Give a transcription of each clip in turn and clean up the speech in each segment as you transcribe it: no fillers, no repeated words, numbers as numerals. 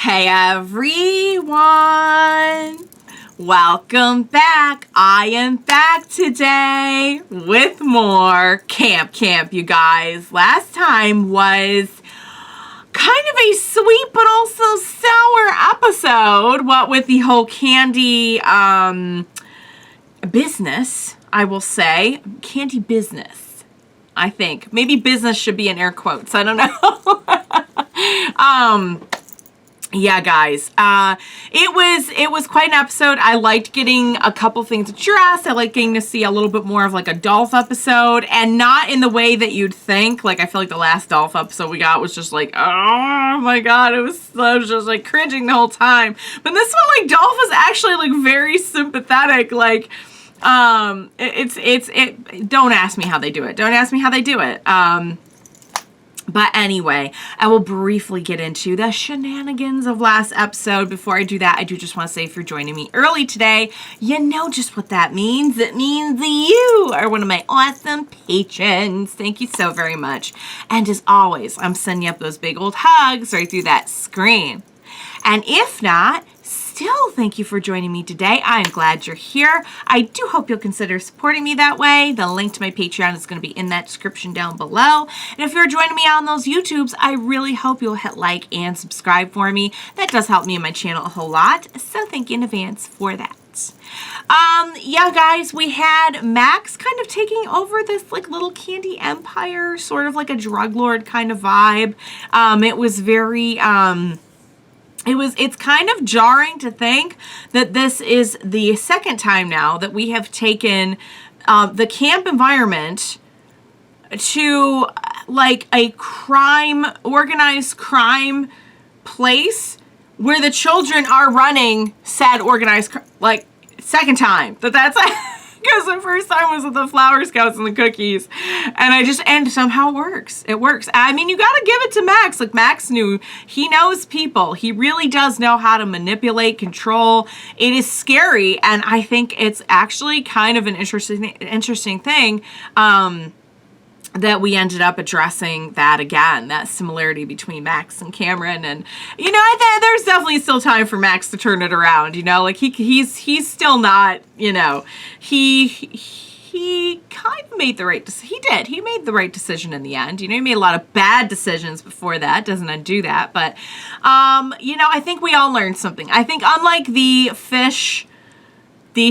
Hey everyone! Welcome back. I am back today with more Camp, you guys. Last time was kind of a sweet but also sour episode, what with the whole candy business, I will say. Candy business, I think. Maybe business should be in air quotes. I don't know. Yeah, guys, it was quite an episode. I liked getting a couple things addressed. I liked getting to see a little bit more of like a Dolph episode, and not in the way that you'd think. Like, I feel like the last Dolph episode we got was just like, oh my god, I was just like cringing the whole time. But this one, like, Dolph is actually like very sympathetic. Like, don't ask me how they do it. Don't ask me how they do it. But anyway, I will briefly get into the shenanigans of last episode. Before I do that, I do just want to say, if you're joining me early today, you know just what that means. It means you are one of my awesome patrons. Thank you so very much. And as always, I'm sending up those big old hugs right through that screen. And if not, still, thank you for joining me today. I am glad you're here. I do hope you'll consider supporting me that way. The link to my Patreon is going to be in that description down below. And if you're joining me on those YouTubes, I really hope you'll hit like and subscribe for me. That does help me and my channel a whole lot. So thank you in advance for that. Yeah, guys, we had Max kind of taking over this like little candy empire, sort of like a drug lord kind of vibe. It was very, it's kind of jarring to think that this is the second time now that we have taken the camp environment to like a organized crime place where the children are running said organized crime. Like, second time that's because the first time was with the Flower Scouts and the cookies. And somehow it works. It works. I mean, you gotta give it to Max. Like, Max he knows people. He really does know how to manipulate, control. It is scary, and I think it's actually kind of an interesting thing, that we ended up addressing that again, that similarity between Max and Cameron. And, you know, I think there's definitely still time for Max to turn it around, you know, like he's still not, you know, he kind of made the right decision. He made the right decision in the end. You know, he made a lot of bad decisions before that. Doesn't undo that. But, you know, I think we all learned something. I think unlike the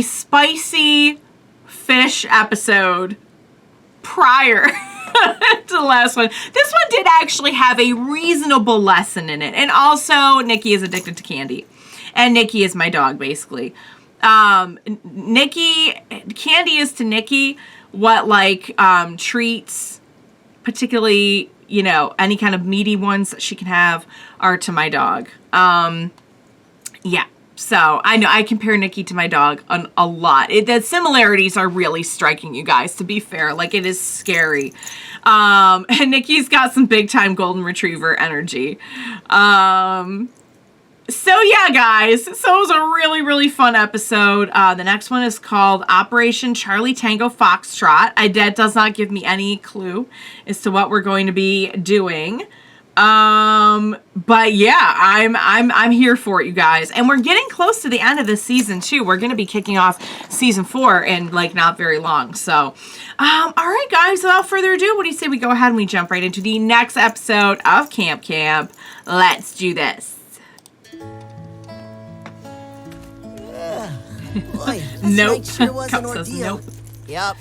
spicy fish episode prior to the last one, this one did actually have a reasonable lesson in it. And also, Nikki is addicted to candy, and Nikki is my dog, basically. Candy is to Nikki what like treats, particularly, you know, any kind of meaty ones that she can have, are to my dog. Yeah. So, I know I compare Nikki to my dog a lot. The similarities are really striking, you guys, to be fair. Like, it is scary. And Nikki's got some big-time golden retriever energy. So, yeah, guys. So, it was a really, really fun episode. The next one is called Operation Charlie Tango Foxtrot. That does not give me any clue as to what we're going to be doing. But yeah, I'm here for it, you guys. And we're getting close to the end of this season too. We're going to be kicking off season 4 in like not very long. So, all right, guys, without further ado, what do you say we go ahead and we jump right into the next episode of Camp? Let's do this. Boy, Nope. sure was an Cup says ordeal. nope. Yep.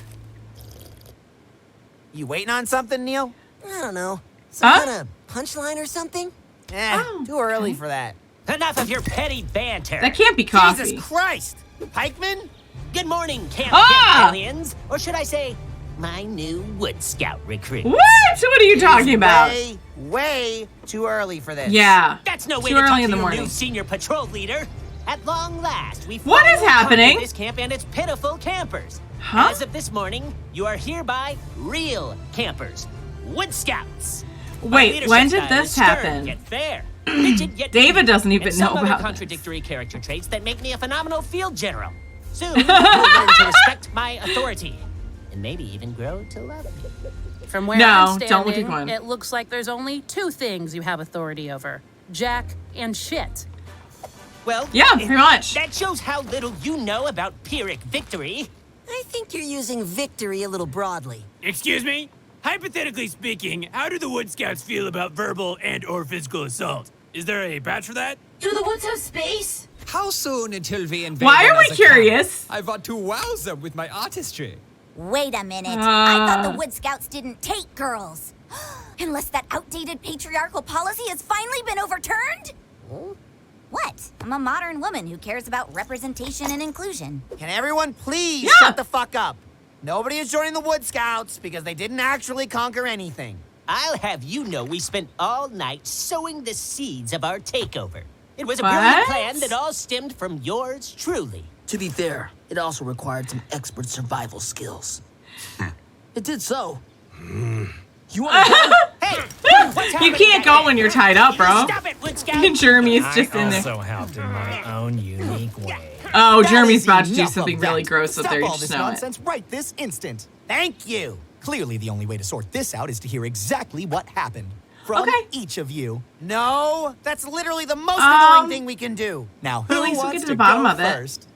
You waiting on something, Neil? I don't know. Some Huh? kind of punchline or something? Too early for that. Enough of your petty banter. That can't be coffee. Jesus Christ! Pikeman? Good morning, Camp Ah! aliens. Or should I say, my new Wood Scout recruit. What? What are you talking about? Way too early for this. Yeah. That's no way Too to early talk in to the your morning. new senior patrol leader. At long last, we've What is finally happening? conquered this camp and its pitiful campers. Huh? As of this morning, you are hereby real campers, Wood Scouts. My Wait, leadership when did style this is stern, happen? Yet fair, rigid, yet David deep, doesn't even and some know other about this. contradictory character traits that make me a phenomenal field general. Soon, you'll learn to respect my authority, and maybe even grow to love it. From where No, I'm don't look at standing, Gwen. it looks like there's only 2 things you have authority over. Jack, and shit. Well, Yeah, pretty much. that shows how little you know about Pyrrhic victory. I think you're using victory a little broadly. Excuse me? Hypothetically speaking, how do the Wood Scouts feel about verbal and/or physical assault? Is there a patch for that? Do the woods have space? How soon until we invade Why them are we as a curious? camp? I want to wow them with my artistry. Wait a minute. I thought the Wood Scouts didn't take girls. Unless that outdated patriarchal policy has finally been overturned? What? I'm a modern woman who cares about representation and inclusion. Can everyone please Yeah. shut the fuck up? Nobody is joining the Wood Scouts because they didn't actually conquer anything. I'll have you know we spent all night sowing the seeds of our takeover. It was a What? brilliant plan that all stemmed from yours truly. To be fair, it also required some expert survival skills. It did so. You want to go? Hey, what's You happening can't back go there? when you're tied up, bro. Stop it, Wood Scout. Jeremy is just in there. helped in my own unique way. Oh, That Jeremy's is about to do enough of something that. really gross up Stop there. You all just this know it. nonsense right this instant. Thank you. Clearly, the only way to sort this out is to hear exactly what happened from Okay. each of you. No, that's literally the most annoying thing we can do. Now, But who at least we'll wants get to the to bottom go of it. first?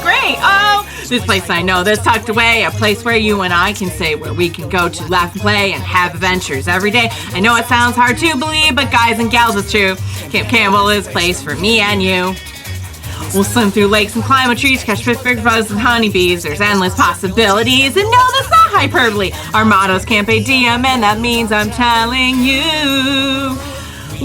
Great. Oh, this place I know that's tucked away, a place where you and I can say where we can go to laugh and play and have adventures every day. I know it sounds hard to believe, but guys and gals, it's true. Camp Campbell is a place for me and you. We'll swim through lakes and climb a tree to catch big bugs and honeybees. There's endless possibilities, and no, that's not hyperbole. Our motto's Camp ADM, and that means I'm telling you.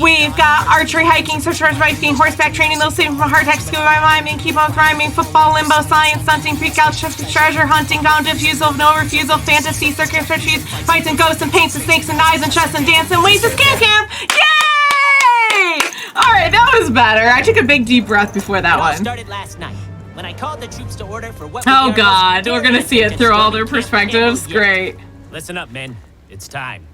We've got archery, hiking, search and biking, horseback training, those saving from heart attacks, scuba diving, keep on thriving, football, limbo, science, stunting, freak out, treasure hunting, down diffusal, no refusal, fantasy, circus, trees, fights and ghosts and paints and snakes and knives and chests and dance and ways to camp. Yay! All right, that was better. I took a big deep breath before that It all one. started last night when I called the troops to order for what. Oh would be our God, most we're gonna see it daring through all their Camp perspectives. Campbell yet. Great. Listen up, men. It's time.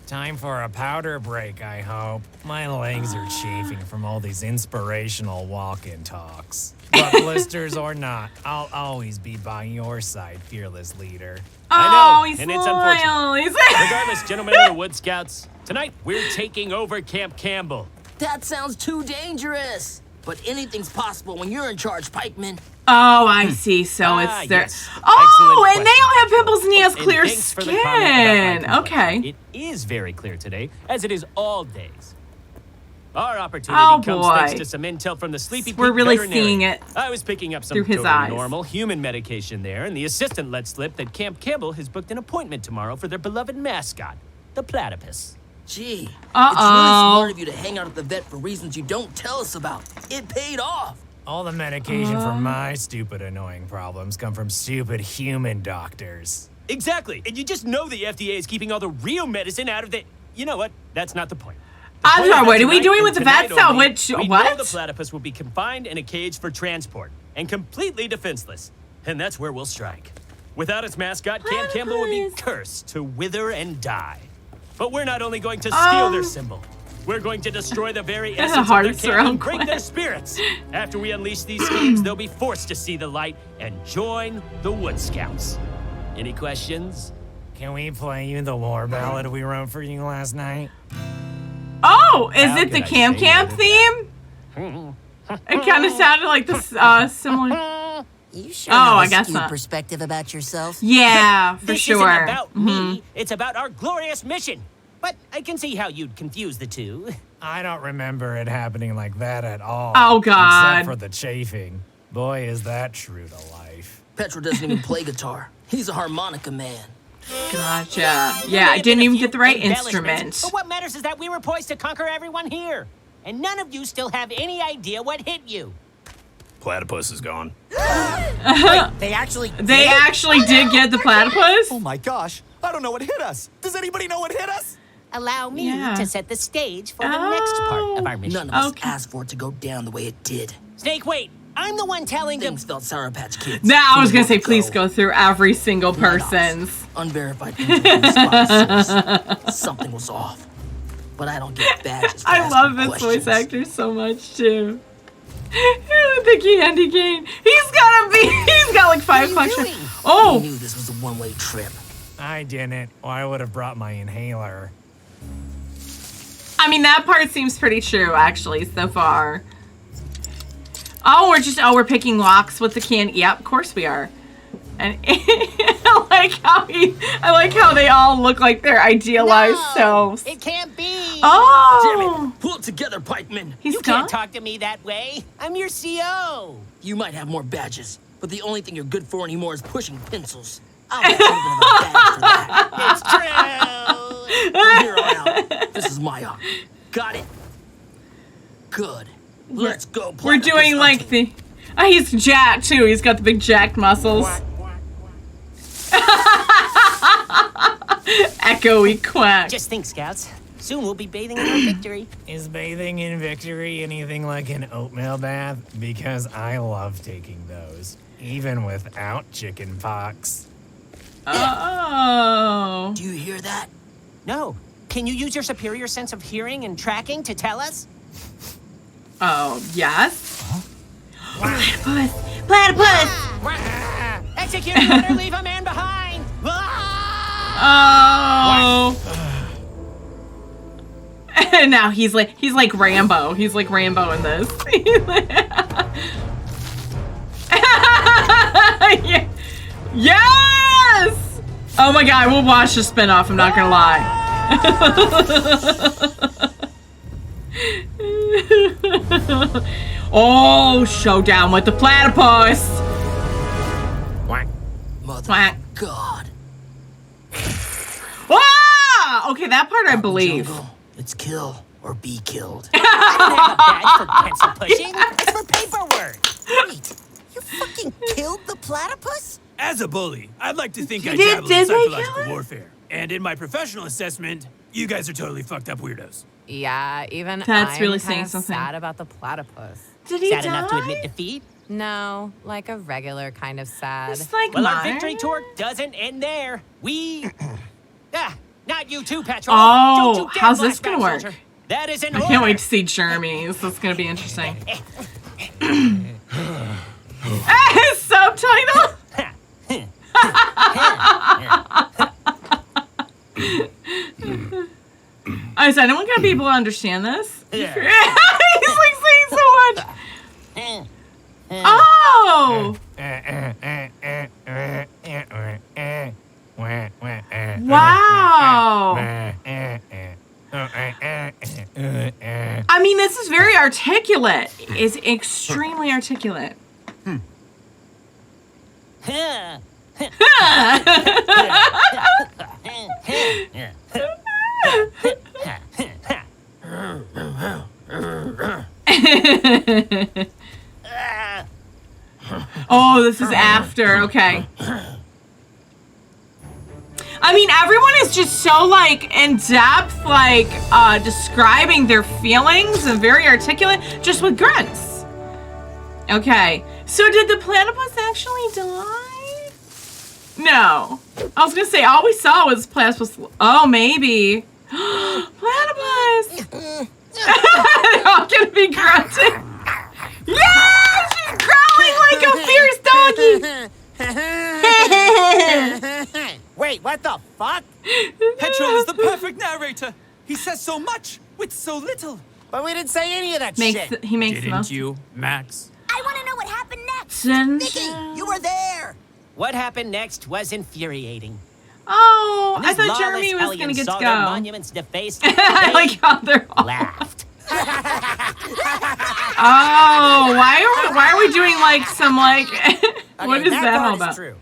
Time for a powder break, I hope. My legs are chafing from all these inspirational walk-in talks. But blisters or not, I'll always be by your side, fearless leader. Oh, he's and it's loyal. unfortunate. He's Regardless, gentlemen of the Wood Scouts, tonight we're taking over Camp Campbell. That sounds too dangerous. But anything's possible when you're in charge, Pikeman. Oh, I see. So it's there. Yes. Oh, Excellent and they don't have question. pimples and he has And clear thanks for the comment about skin. my complexion. Okay. It is very clear today, as it is all days. Our opportunity Oh, comes boy. thanks to some intel from the Sleepy We're Peak really veterinarian. seeing it I was picking up some through his totally eyes. normal human medication there, and the assistant let slip that Camp Campbell has booked an appointment tomorrow for their beloved mascot, the platypus. Gee, it's Uh-oh. really smart of you to hang out at the vet for reasons you don't tell us about. It paid off. All the medication for my stupid, annoying problems come from stupid human doctors. Exactly, and you just know the FDA is keeping all the real medicine out of the... You know what? That's not the point. The I'm point sorry, is what that are we tonight doing and with the tonight vet cell? only, Which, we what? know the platypus will be confined in a cage for transport and completely defenseless. And that's where we'll strike. Without its mascot, Camp Campbell would be Platypus. cursed to wither and die. But we're not only going to steal their symbol, we're going to destroy the very That's essence a of their hard camp and surround break their quest. spirits. After we unleash these schemes, they'll be forced to see the light and join the Wood Scouts. Any questions? Can we play you the war ballad we wrote for you last night? Oh, is How it the could I Camp say Camp no to theme? It kind of sounded like this similar. You sure Oh, have I a guess skewed not. perspective about yourself. Yeah, for This sure. isn't about me. It's about our glorious mission. But I can see how you'd confuse the two. I don't remember it happening like that at all. Oh, God. Except for the chafing. Boy, is that true to life. Petro doesn't even play guitar. He's a harmonica man. Gotcha. There Yeah, may I have didn't been a even few get the right embellishments, instrument. But what matters is that we were poised to conquer everyone here. And none of you still have any idea what hit you. Platypus is gone. They actually They actually did get the platypus? Oh my gosh, I don't know what hit us. Does anybody know what hit us? Allow me Yeah. to set the stage for the next part of our mission. None of us Okay. asked for it to go down the way it did. Snake, wait. I'm the one telling them. Things felt Sour Patch Kids. Nah, I was Who gonna say, would please go through every single person's. Unverified injuries, spot something was off. But I don't get badges for I asking love this questions. voice actor so much too. The candy cane. He's got like 5 What are you questions. doing? I Oh, knew this was a one-way trip. I didn't, or I would have brought my inhaler. I mean, that part seems pretty true, actually, so far. Oh, we're picking locks with the can. Yep, of course we are. And I like how they all look like their idealized selves. It can't be. Oh, Damn it! Pull it together, pikeman. He's You gone. can't talk to me that way. I'm your CO. You might have more badges, but the only thing you're good for anymore is pushing pencils. I'll bet you even have a badge for that. It's true. From here on out, this is my arm. Got it? Good. Let's go. We're doing like the. He's jacked too. He's got the big jacked muscles. Echoey quack. Just think, Scouts. Soon we'll be bathing in our victory. Is bathing in victory anything like an oatmeal bath? Because I love taking those, even without chicken pox. Oh. Do you hear that? No. Can you use your superior sense of hearing and tracking to tell us? Oh, yes. Platypus. Platypus. Execute order, leave a man behind. Oh. And now he's like Rambo. He's like Rambo in this. Yeah. Yes! Oh my god, we'll watch the spinoff, I'm not gonna lie. Oh, showdown with the platypus. Mother Quack. God. Ah! Okay, that part I believe. Jungle, it's kill or be killed. I don't have a badge for pencil pushing. It's for paperwork. Wait, you fucking killed the platypus? As a bully, I'd like to think I Did- dabble did in they kill psychological him? warfare. And in my professional assessment, you guys are totally fucked up weirdos. Yeah, even That's I'm really kind saying of something. sad about the platypus. Did he Sad die? enough to admit defeat? No, like a regular kind of sad. It's like Well, our mine. victory tour doesn't end there. We... not you too, Patrol. Oh, Don't you dare how's blast this gonna back, work? soldier. That is an I order. can't wait to see Jeremy's. That's gonna be interesting. Subtitle? I said, anyone gonna be able to understand this? Yeah. He's like saying so much. Oh! Wow. I mean, this is very articulate. It's extremely articulate. Oh, this is after. Okay. I mean, everyone is just so, like, in depth, like, describing their feelings and very articulate, just with grunts. Okay. So did the platypus actually die? No. I was gonna say, all we saw was platypus. Oh, maybe. Platypus! They're all gonna be grunting. Yeah! She's growling like a fierce doggy! Wait, what the fuck? Petrol is the perfect narrator. He says so much with so little. But we didn't say any of that Makes shit. he makes the Didn't most. you, Max? I want to know what happened next. Vicky, you were there. What happened next was infuriating. Oh, When I these thought lawless Jeremy was gonna hellions get to saw go. their monuments defaced, I like how they're all. laughed. Oh, why are we doing like some like? What Okay, is that all part is about? true.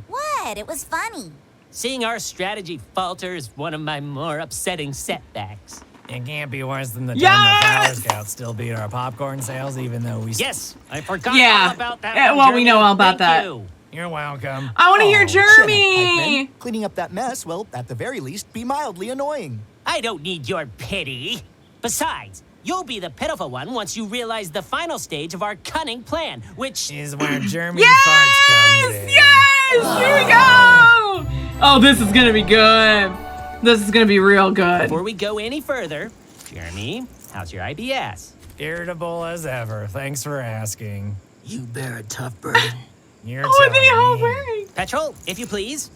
What? It was funny. Seeing our strategy falter is one of my more upsetting setbacks. It can't be worse than the time Yes! the Flower Scouts still beat our popcorn sales, even though we. Yes, I forgot Yeah. all about that. Yeah, one, well, we know Jeremy. all about Thank that. you. You're welcome. I want to hear Shut up, Jeremy. Pikeman. Cleaning up that mess will, at the very least, be mildly annoying. I don't need your pity. Besides, you'll be the pitiful one once you realize the final stage of our cunning plan, which... Is where Jeremy farts comes in. Yes! Here we go! Oh, this is gonna be good. This is gonna be real good. Before we go any further, Jeremy, how's your IBS? Irritable as ever. Thanks for asking. You bear a tough burden. You're Oh, are they all telling me. wearing? Petrol, if you please.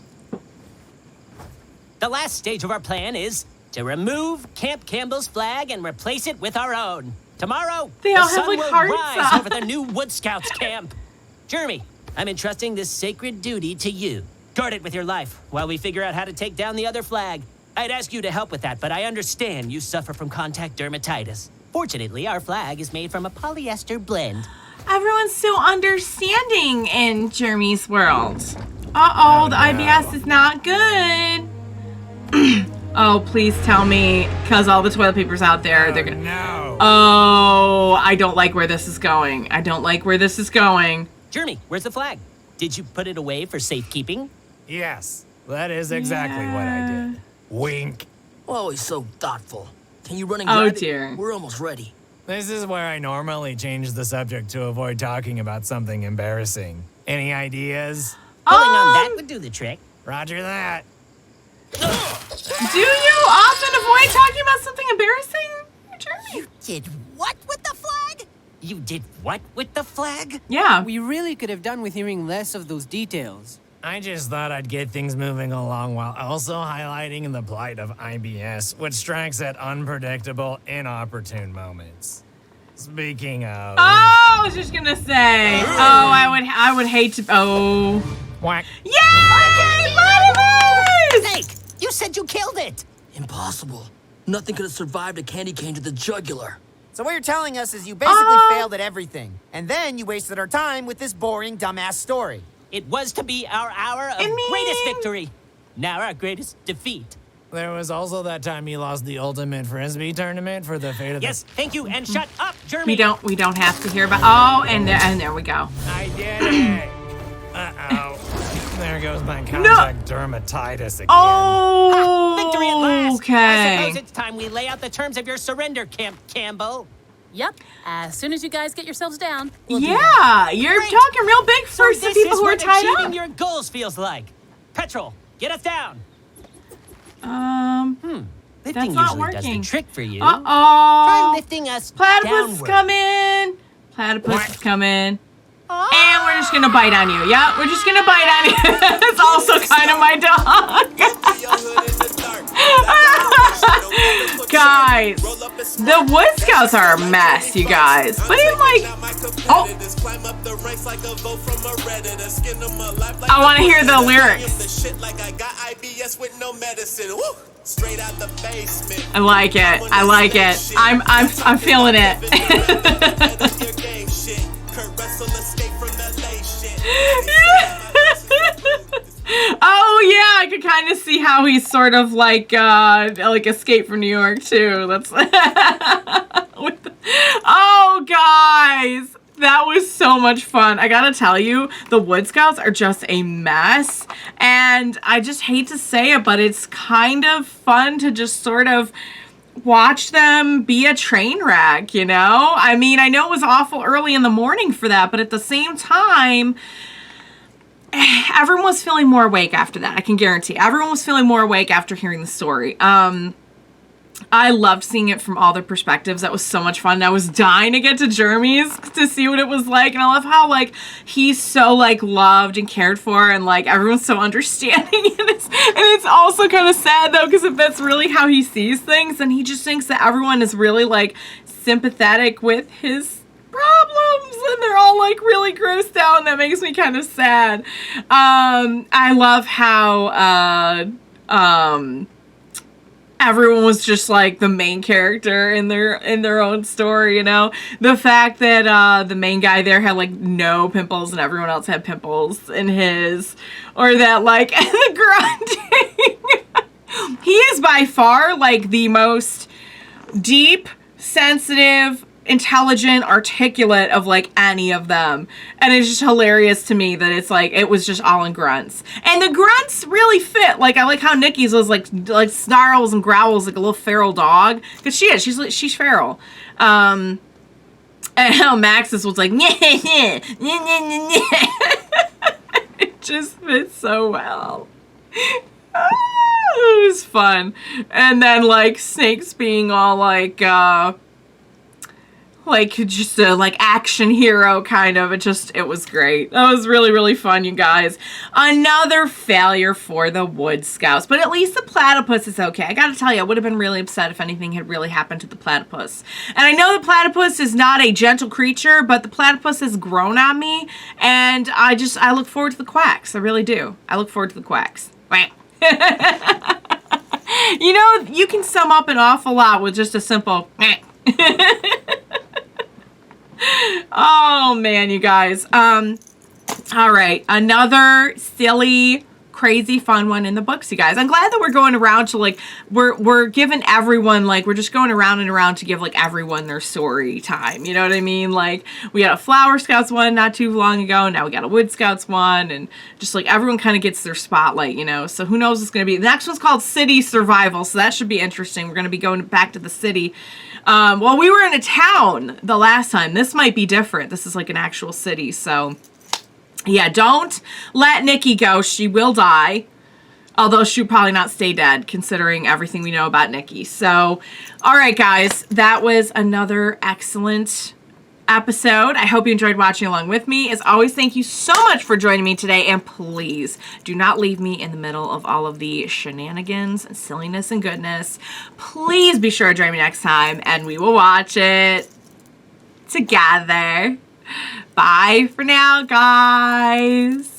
The last stage of our plan is to remove Camp Campbell's flag and replace it with our own. Tomorrow, They the all have, sun like, will hearts rise on. over the new Wood Scouts camp. Jeremy, I'm entrusting this sacred duty to you. Guard it with your life while we figure out how to take down the other flag. I'd ask you to help with that, but I understand you suffer from contact dermatitis. Fortunately, our flag is made from a polyester blend. Everyone's so understanding in Jeremy's world. Uh-oh, the IBS is not good. Oh, please tell me, because all the toilet paper's out there, they're gonna... No. Oh, I don't like where this is going. I don't like where this is going. Jeremy, where's the flag? Did you put it away for safekeeping? Yes, that is exactly what I did. Wink. Always so thoughtful. Can you run and Oh, grab it? dear. We're almost ready. This is where I normally change the subject to avoid talking about something embarrassing. Any ideas? Pulling on that would do the trick. Roger that. Do you often avoid talking about something embarrassing, Jeremy? You did what with the flag? You did what with the flag? Yeah. We really could have done with hearing less of those details. I just thought I'd get things moving along while also highlighting the plight of IBS, which strikes at unpredictable, inopportune moments. Speaking of... Oh, I was just gonna say. Oh, I would hate to... Oh. Whack. Yay! Platypus! Snake, you said you killed it. Impossible. Nothing could have survived a candy cane to the jugular. So what you're telling us is you basically failed at everything. And then you wasted our time with this boring, dumbass story. It was to be our hour of greatest victory. Now our greatest defeat. There was also that time you lost the ultimate frisbee tournament for the fate of Yes, thank you, and shut up, Jeremy. We don't have to hear about... Oh, and there we go. I did it. Uh-oh. There goes my contact dermatitis again. Oh, Victory at last. okay. I suppose it's time we lay out the terms of your surrender, Camp Campbell. Yep. As soon as you guys get yourselves down, we'll Yeah, you're talking real big for So some this people is who are what tied achieving up. your goals feels like. Petrol, get us down. That's Lifting not usually does the working. trick for you. Uh-oh. Try lifting us Platypus is downward. coming. Platypus is coming. And we're just gonna bite on you. Yeah, we're just gonna bite on you. It's also kind of my dog. Guys, the Wood Scouts are a mess, you guys. But even like, oh, I want to hear the lyrics. I like it. I like it. I'm feeling it. Oh yeah, I could kind of see how he's sort of like Escape from New York too. That's oh guys, that was so much fun. I gotta tell you, the Wood Scouts are just a mess, and I just hate to say it, but it's kind of fun to just sort of watch them be a train wreck, you know? I mean, I know it was awful early in the morning for that, but at the same time, everyone was feeling more awake after that. I can guarantee. Everyone was feeling more awake after hearing the story. I loved seeing it from all their perspectives. That was so much fun. I was dying to get to Jeremy's to see what it was like. And I love how, like, he's so, like, loved and cared for, and, like, everyone's so understanding. And it's also kind of sad, though, because if that's really how he sees things, then he just thinks that everyone is really, like, sympathetic with his problems, and they're all like really grossed out, and that makes me kind of sad. I love how everyone was just like the main character in their own story, you know? The fact that the main guy there had like no pimples and everyone else had pimples in his, or that like the grunting. He is by far like the most deep, sensitive, intelligent, articulate of like any of them, and it's just hilarious to me that it's like it was just all in grunts, and the grunts really fit. Like I like how Nikki's was like snarls and growls like a little feral dog, because she's feral, and how Max's was like it just fits so well. It was fun. And then like Snake's being all like like just a like action hero kind of. It was great. That was really, really fun, you guys. Another failure for the Wood Scouts, but at least the platypus is okay. I gotta tell you, I would have been really upset if anything had really happened to the platypus. And I know the platypus is not a gentle creature, but the platypus has grown on me, and I look forward to the quacks. I really do. I look forward to the quacks. You know, you can sum up an awful lot with just a simple oh man, you guys. All right, another silly, crazy, fun one in the books, you guys. I'm glad that we're going around to like we're giving everyone like we're just going around and around to give like everyone their story time. You know what I mean? Like we had a Flower Scouts one not too long ago. Now we got a Wood Scouts one, and just like everyone kind of gets their spotlight, you know. So who knows what's going to be. The next one's called City Survival, so that should be interesting. We're going to be going back to the city. Well, we were in a town the last time. This might be different. This is like an actual city, so yeah, don't let Nikki go. She will die. Although she'll probably not stay dead, considering everything we know about Nikki. So, all right, guys. That was another excellent episode. I hope you enjoyed watching along with me. As always, thank you so much for joining me today. And please, do not leave me in the middle of all of the shenanigans and silliness and goodness. Please be sure to join me next time, and we will watch it together. Bye for now, guys.